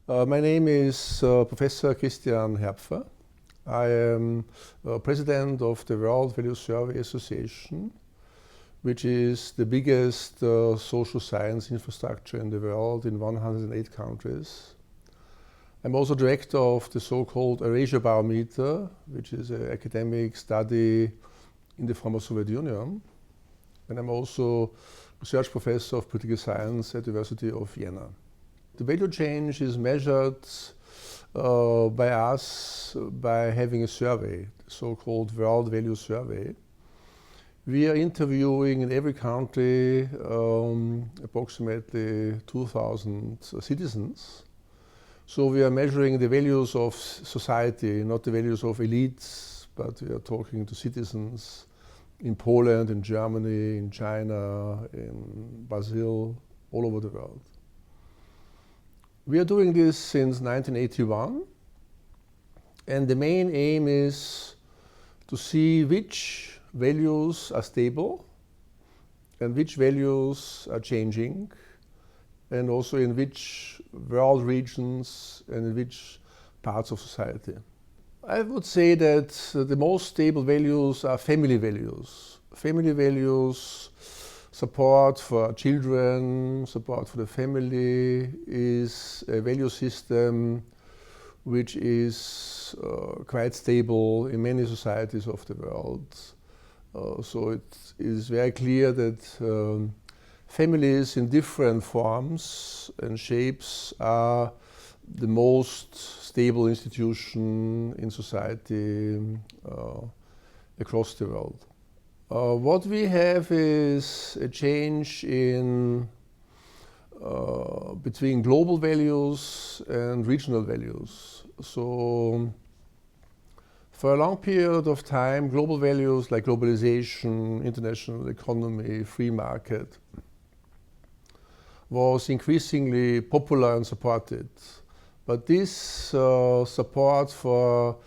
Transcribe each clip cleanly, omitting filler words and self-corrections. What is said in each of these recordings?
My name is Professor Christian Härpfer. I am president of the World Value Survey Association, which is the biggest social science infrastructure in the world in 108 countries. I'm also director of the so-called Erasure Barometer, which is an academic study in the former Soviet Union. And I'm also research professor of political science at the University of Vienna. The value change is measured by us by having a survey, the so-called World Value Survey. We are interviewing in every country approximately 2,000 citizens. So we are measuring the values of society, not the values of elites, but we are talking to citizens in Poland, in Germany, in China, in Brazil, all over the world. We are doing this since 1981, and the main aim is to see which values are stable and which values are changing, and also in which world regions and in which parts of society. I would say that the most stable values are family values. Family values, support for children, support for the family is a value system which is quite stable in many societies of the world. So it is very clear that families in different forms and shapes are the most stable institution in society across the world. What we have is a change in between global values and regional values. So for a long period of time, global values like globalization, international economy, free market was increasingly popular and supported. But this support for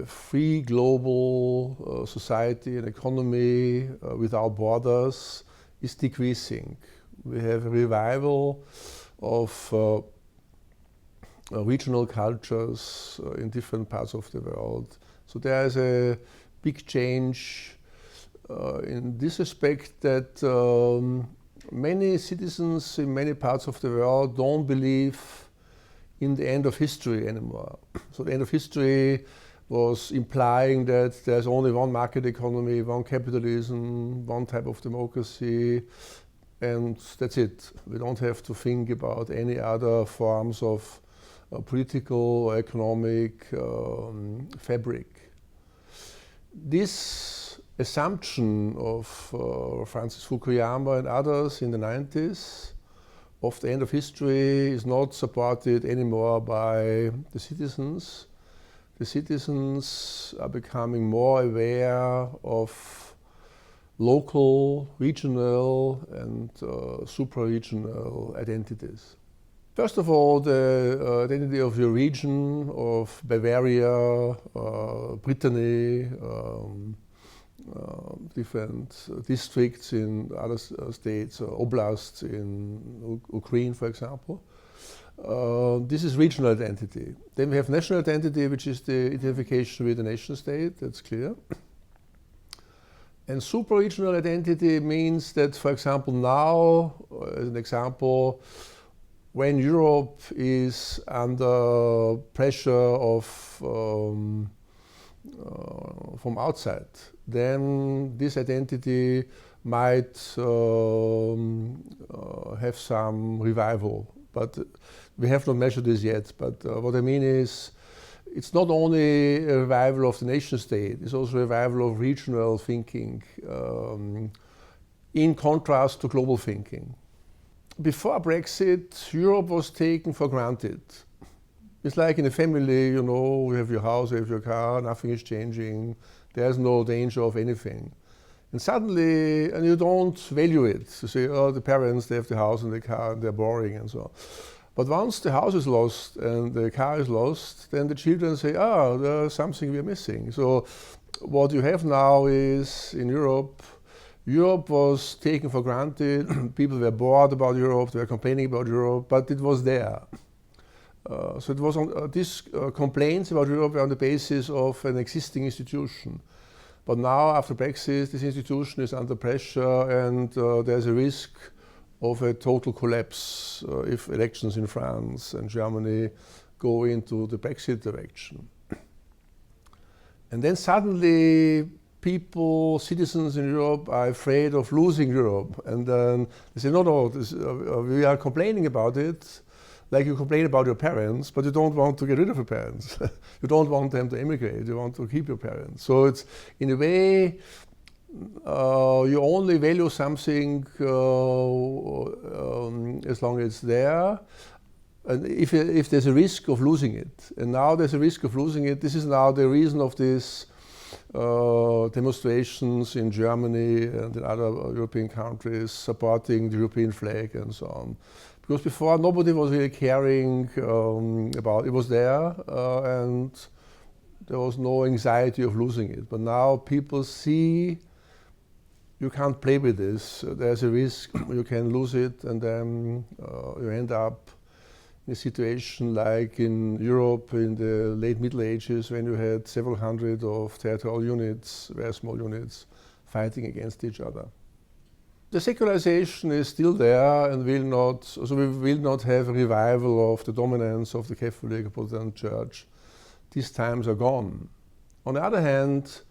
free global society and economy without borders is decreasing. We have a revival of regional cultures in different parts of the world. So there is a big change in this respect that many citizens in many parts of the world don't believe in the end of history anymore. So the end of history was implying that there's only one market economy, one capitalism, one type of democracy, and that's it. We don't have to think about any other forms of political or economic fabric. This assumption of Francis Fukuyama and others in the 90s of the end of history is not supported anymore by the citizens. The citizens are becoming more aware of local, regional and supra-regional identities. First of all, the identity of your region, of Bavaria, Brittany, different districts in other states, oblasts in Ukraine, for example. This is regional identity. Then we have national identity, which is the identification with the nation state, that's clear. And super-regional identity means that, for example, now, as an example, when Europe is under pressure of from outside, then this identity might have some revival. But we have not measured this yet. But what I mean is, it's not only a revival of the nation state, it's also a revival of regional thinking in contrast to global thinking. Before Brexit, Europe was taken for granted. It's like in a family, you know, you have your house, you have your car, nothing is changing, there's no danger of anything. And suddenly, and you don't value it. You say, oh, the parents, they have the house and the car, and they're boring and so on. But once the house is lost and the car is lost, then the children say, oh, there's something we're missing. So what you have now is, in Europe, Europe was taken for granted. People were bored about Europe, they were complaining about Europe, but it was there. So it was on these complaints about Europe were on the basis of an existing institution. But now, after Brexit, this institution is under pressure, and there's a risk of a total collapse if elections in France and Germany go into the Brexit direction. And then suddenly people, citizens in Europe, are afraid of losing Europe. And then they say, no, we are complaining about it, like you complain about your parents, but you don't want to get rid of your parents. You don't want them to emigrate, you want to keep your parents. So it's, in a way, you only value something as long as it's there. And if there's a risk of losing it, and now there's a risk of losing it, this is now the reason of these demonstrations in Germany and in other European countries supporting the European flag and so on. Because before nobody was really caring about it. It was there and there was no anxiety of losing it. But now people see you can't play with this. There's a risk you can lose it, and then you end up in a situation like in Europe in the late Middle Ages, when you had several hundred of territorial units, very small units, fighting against each other. The secularization is still there and will not, so we will not have a revival of the dominance of the Catholic Protestant Church. These times are gone. On the other hand,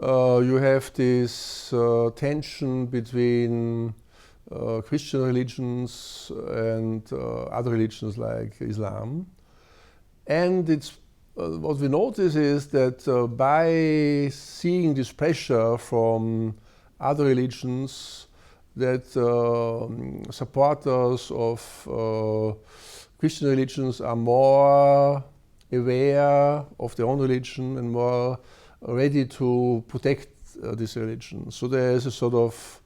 you have this tension between Christian religions and other religions like Islam. And it's, what we notice is that by seeing this pressure from other religions, that supporters of Christian religions are more aware of their own religion and more ready to protect this religion. So there is a sort of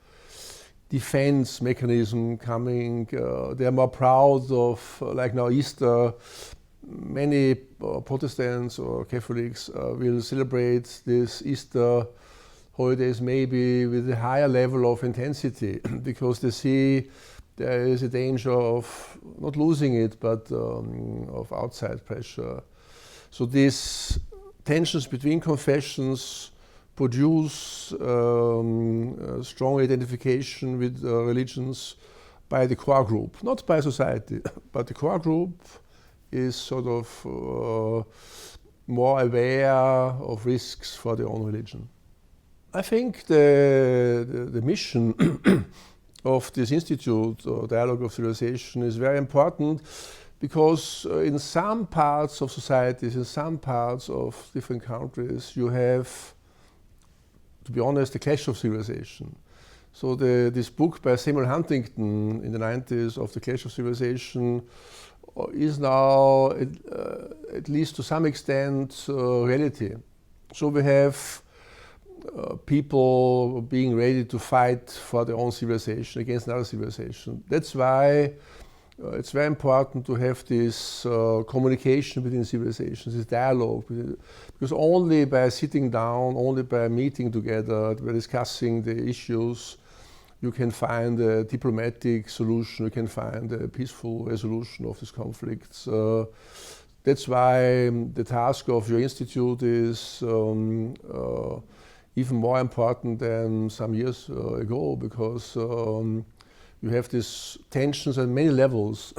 defense mechanism coming. They are more proud of, like now Easter, many Protestants or Catholics will celebrate this Easter holidays maybe with a higher level of intensity because they see there is a danger of not losing it, but of outside pressure. So these tensions between confessions produce strong identification with religions by the core group, not by society, but the core group is sort of more aware of risks for their own religion. I think the mission of this institute, or Dialogue of Civilization, is very important because in some parts of societies, in some parts of different countries, you have, to be honest, a clash of civilization. So this book by Samuel Huntington in the 90s of the Clash of Civilization is now, at least to some extent, reality. So we have people being ready to fight for their own civilization against another civilization. That's why it's very important to have this communication between civilizations, this dialogue, because only by sitting down, only by meeting together, by discussing the issues, you can find a diplomatic solution, you can find a peaceful resolution of these conflicts. That's why the task of your institute is even more important than some years ago, because you have these tensions at many levels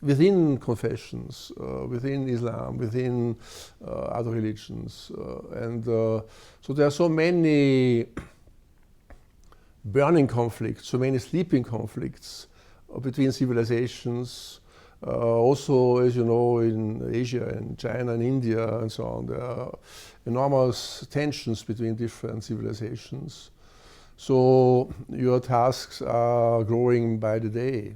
within confessions, within Islam, within other religions. And so there are so many burning conflicts, so many sleeping conflicts between civilizations. Also, as you know, in Asia and China and India and so on, there are enormous tensions between different civilizations. So your tasks are growing by the day.